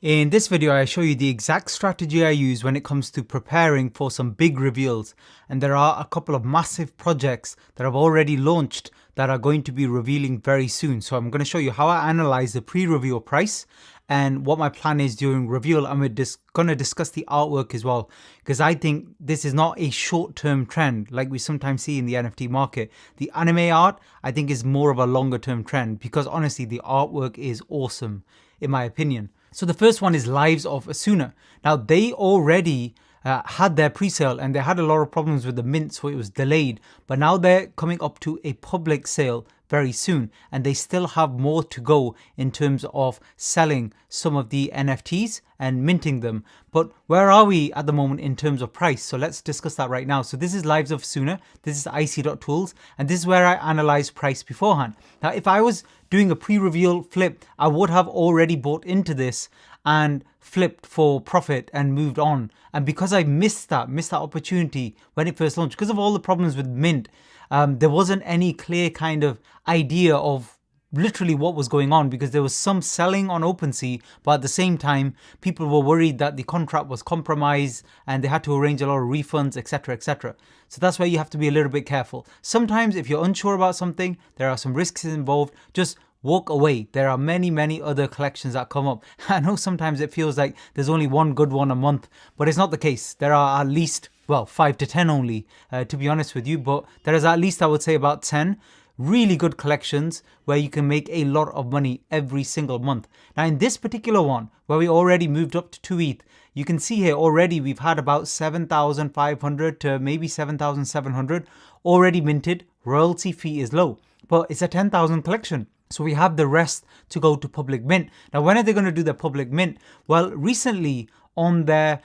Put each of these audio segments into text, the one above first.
In this video, I show you the exact strategy I use when it comes to preparing for some big reveals. And there are a couple of massive projects that I've already launched that are going to be revealing very soon. So I'm going to show you how I analyze the pre-reveal price and what my plan is during reveal. And we're going to discuss the artwork as well, because I think this is not a short-term trend like we sometimes see in the NFT market. The anime art, I think, is more of a longer-term trend because honestly, the artwork is awesome in my opinion. So the first one is Lives of Asuna. Now they already had their pre-sale and they had a lot of problems with the mint, so it was delayed. But now they're coming up to a public sale very soon, and they still have more to go in terms of selling some of the NFTs and minting them. But where are we at the moment in terms of price? So let's discuss that right now. So this is Lives of Asuna, this is ic.tools, and this is where I analyze price beforehand. Now if I was doing a pre-reveal flip, I would have already bought into this and flipped for profit and moved on. And because I missed that opportunity when it first launched, because of all the problems with mint, there wasn't any clear kind of idea of literally what was going on, because there was some selling on OpenSea, but at the same time, people were worried that the contract was compromised and they had to arrange a lot of refunds, etc., etc. So that's why you have to be a little bit careful. Sometimes if you're unsure about something, there are some risks involved, just walk away. There are many other collections that come up. I know sometimes it feels like there's only one good one a month, but it's not the case. There are at least, well, 5 to 10 only, to be honest with you, but there is at least, I would say, about 10 really good collections where you can make a lot of money every single month. Now in this particular one, where we already moved up to 2 ETH, you can see here already we've had about 7,500 to maybe 7,700 already minted. Royalty fee is low, but it's a 10,000 collection. So we have the rest to go to public mint. Now, when are they going to do their public mint? Well, recently on their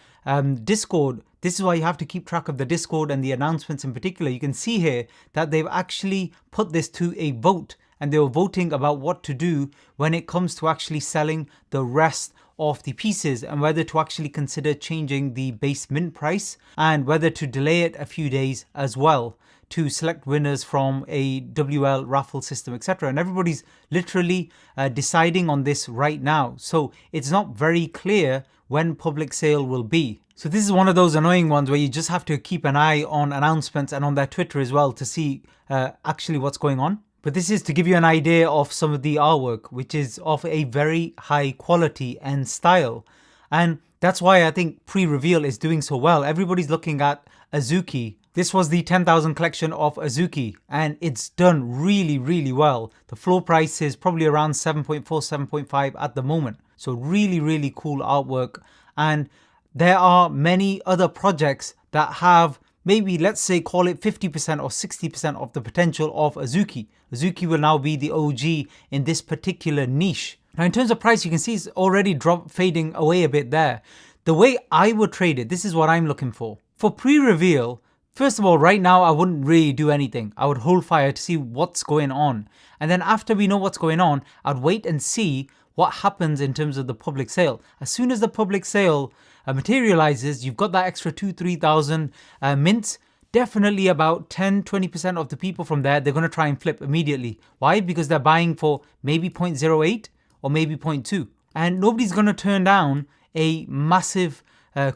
Discord, this is why you have to keep track of the Discord and the announcements in particular. You can see here that they've actually put this to a vote, and they were voting about what to do when it comes to actually selling the rest of the pieces and whether to actually consider changing the base mint price and whether to delay it a few days as well to select winners from a WL raffle system, etc. And everybody's literally deciding on this right now. So it's not very clear when public sale will be. So this is one of those annoying ones where you just have to keep an eye on announcements and on their Twitter as well to see actually what's going on. But this is to give you an idea of some of the artwork, which is of a very high quality and style. And that's why I think pre-reveal is doing so well. Everybody's looking at Azuki. This was the 10,000 collection of Azuki, and it's done really well. The floor price is probably around 7.4, 7.5 at the moment. So really cool artwork. And there are many other projects that have maybe, let's say, call it 50% or 60% of the potential of Azuki. Azuki will now be the OG in this particular niche. Now, in terms of price, you can see it's already fading away a bit there. The way I would trade it, this is what I'm looking for. For pre-reveal, first of all, right now, I wouldn't really do anything. I would hold fire to see what's going on. And then after we know what's going on, I'd wait and see what happens in terms of the public sale. As soon as the public sale materializes, you've got that extra 2,000-3,000 mints. Definitely about 10-20% of the people from there, they're going to try and flip immediately. Why? Because they're buying for maybe 0.08 or maybe 0.2. And nobody's going to turn down a massive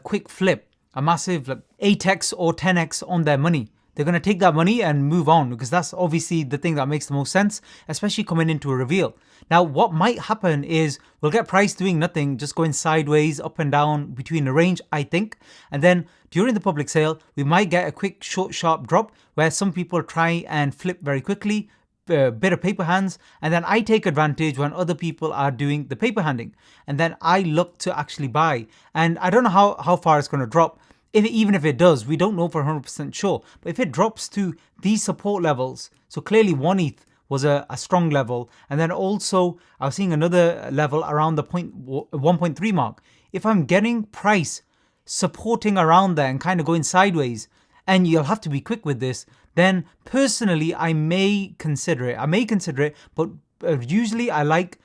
quick flip, a massive 8x or 10x on their money. They're going to take that money and move on, because that's obviously the thing that makes the most sense, especially coming into a reveal. Now, what might happen is we'll get price doing nothing, just going sideways, up and down between the range, I think. And then during the public sale, we might get a quick, short, sharp drop where some people try and flip very quickly, a bit of paper hands, and then I take advantage when other people are doing the paper handing. And then I look to actually buy. And I don't know how far it's going to drop. Even if it does, we don't know for 100% sure. But if it drops to these support levels, so clearly 1 ETH was a strong level. And then also I was seeing another level around the 1.3 mark. If I'm getting price supporting around there and kind of going sideways, and you'll have to be quick with this, then personally, I may consider it. But usually I like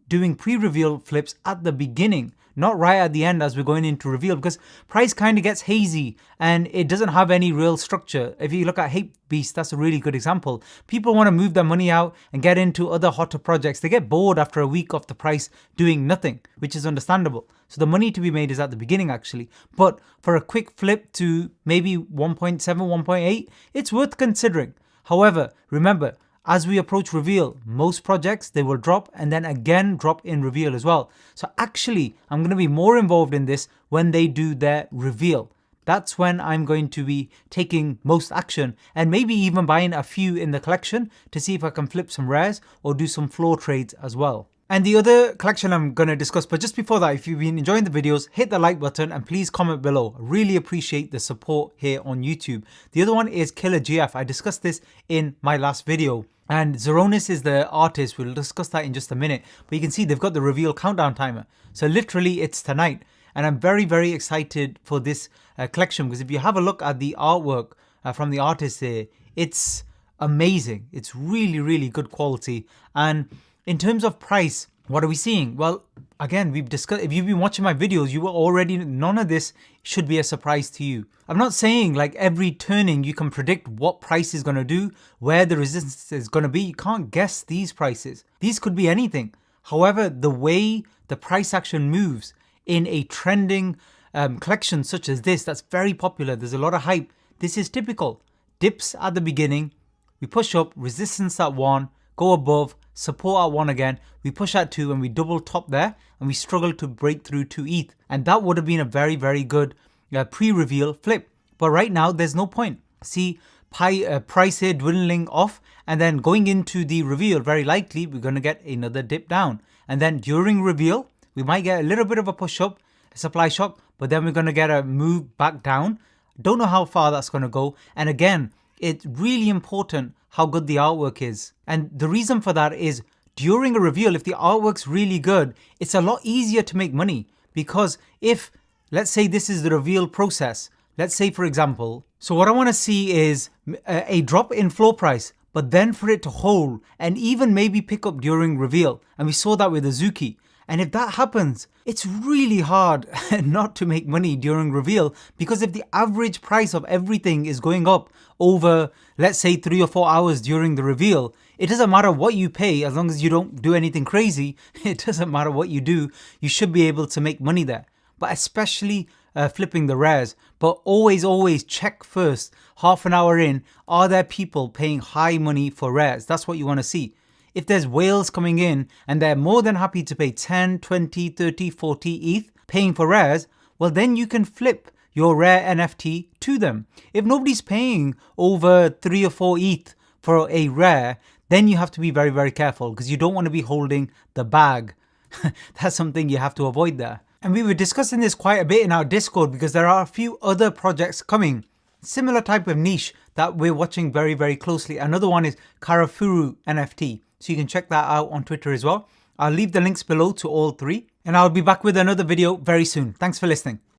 doing pre-reveal flips at the beginning, not right at the end as we're going into reveal, because price kind of gets hazy and it doesn't have any real structure. If you look at Hate Beast, that's a really good example. People want to move their money out and get into other hotter projects. They get bored after a week of the price doing nothing, which is understandable. So the money to be made is at the beginning actually. But for a quick flip to maybe 1.7, 1.8, it's worth considering. However, remember, as we approach reveal, most projects, they will drop and then again drop in reveal as well. So actually, I'm going to be more involved in this when they do their reveal. That's when I'm going to be taking most action and maybe even buying a few in the collection to see if I can flip some rares or do some floor trades as well. And the other collection I'm going to discuss, but just before that, if you've been enjoying the videos, hit the like button and please comment below. I really appreciate the support here on YouTube. The other one is Killer GF. I discussed this in my last video. And Zeronis is the artist. We'll discuss that in just a minute. But you can see they've got the reveal countdown timer. So literally it's tonight. And I'm very, very excited for this collection, because if you have a look at the artwork from the artist here, it's amazing. It's really, really good quality. And in terms of price, what are we seeing? Well, again, we've discussed, if you've been watching my videos, you will already, none of this should be a surprise to you. I'm not saying like every turning you can predict what price is going to do, where the resistance is going to be. You can't guess these prices. These could be anything. However, the way the price action moves in a trending collection such as this, that's very popular. There's a lot of hype. This is typical. Dips at the beginning, we push up, resistance at 1, go above, support at 1 again, we push at 2 and we double top there and we struggle to break through to ETH. And that would have been a very, very good pre-reveal flip. But right now, there's no point. See price here dwindling off, and then going into the reveal, very likely we're going to get another dip down. And then during reveal, we might get a little bit of a push up, a supply shock, but then we're going to get a move back down. Don't know how far that's going to go. And again, it's really important how good the artwork is. And the reason for that is during a reveal, if the artwork's really good, it's a lot easier to make money. Because if, let's say this is the reveal process, let's say for example, so what I want to see is a drop in floor price, but then for it to hold and even maybe pick up during reveal. And we saw that with Azuki. And if that happens, it's really hard not to make money during reveal, because if the average price of everything is going up over, let's say 3 or 4 hours during the reveal, it doesn't matter what you pay, as long as you don't do anything crazy, it doesn't matter what you do, you should be able to make money there. But especially flipping the rares. But always check first, half an hour in, are there people paying high money for rares? That's what you want to see. If there's whales coming in and they're more than happy to pay 10, 20, 30, 40 ETH paying for rares, well then you can flip your rare NFT to them. If nobody's paying over 3 or 4 ETH for a rare, then you have to be very, very careful, because you don't want to be holding the bag. That's something you have to avoid there. And we were discussing this quite a bit in our Discord, because there are a few other projects coming, similar type of niche that we're watching very, very closely. Another one is Karafuru NFT. So you can check that out on Twitter as well. I'll leave the links below to all 3. And I'll be back with another video very soon. Thanks for listening.